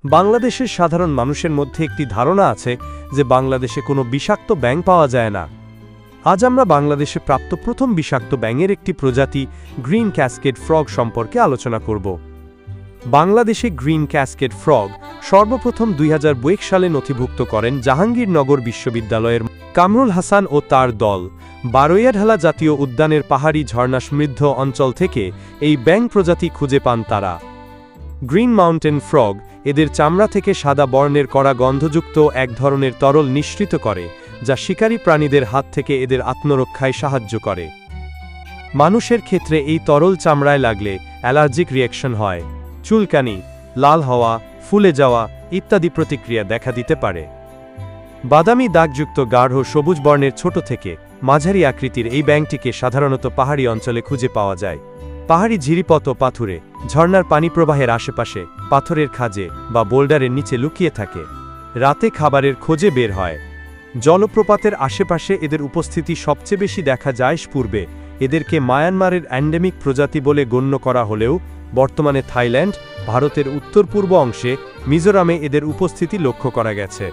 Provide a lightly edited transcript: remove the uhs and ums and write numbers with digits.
বাংলাদেশের সাধারণ মানুষের মধ্যে একটি ধারণা আছে যে বাংলাদেশে কোনো বিষাক্ত ব্যাঙ পাওয়া যায় না। আজ আমরা বাংলাদেশে প্রাপ্ত প্রথম বিষাক্ত ব্যাঙের একটি প্রজাতি গ্রিন ক্যাসকেড ফ্রগ সম্পর্কে আলোচনা করব। বাংলাদেশে গ্রিন ক্যাসকেড ফ্রগ সর্বপ্রথম 2002 সালে নথিভুক্ত করেন জাহাঙ্গীরনগর বিশ্ববিদ্যালয়ের কামরুল হাসান ও তার দল। বারৈয়াঢালা জাতীয় উদ্যানের পাহাড়ি ঝর্ণা সমৃদ্ধ অঞ্চল থেকে এই ব্যাঙ প্রজাতি খুঁজে পান তারা। গ্রিন মাউন্টেন ফ্রগ এদের চামড়া থেকে সাদা বর্ণের কড়া গন্ধযুক্ত এক ধরনের তরল নিঃসৃত করে, যা শিকারী প্রাণীদের হাত থেকে এদের আত্মরক্ষায় সাহায্য করে। মানুষের ক্ষেত্রে এই তরল চামড়ায় লাগলে অ্যালার্জিক রিঅ্যাকশন হয়, চুলকানি, লাল হওয়া, ফুলে যাওয়া ইত্যাদি প্রতিক্রিয়া দেখা দিতে পারে। বাদামি দাগযুক্ত গাঢ় সবুজ বর্ণের ছোট থেকে মাঝারি আকৃতির এই ব্যাঙটিকে সাধারণত পাহাড়ি অঞ্চলে খুঁজে পাওয়া যায়। পাহাড়ি ঝিরিপথ ও পাথুরে, ঝর্ণার পানি প্রবাহের আশেপাশে, পাথরের খাঁজে বা বোল্ডারের নিচে লুকিয়ে থাকে। রাতে খাবারের খোঁজে বের হয়। জলপ্রপাতের আশেপাশে এদের উপস্থিতি সবচেয়ে বেশি দেখা যায়। পূর্বে এদেরকে মায়ানমারের এন্ডেমিক প্রজাতি বলে গণ্য করা হলেও বর্তমানে থাইল্যান্ড, ভারতের উত্তর পূর্ব অংশে, মিজোরামে এদের উপস্থিতি লক্ষ্য করা গেছে।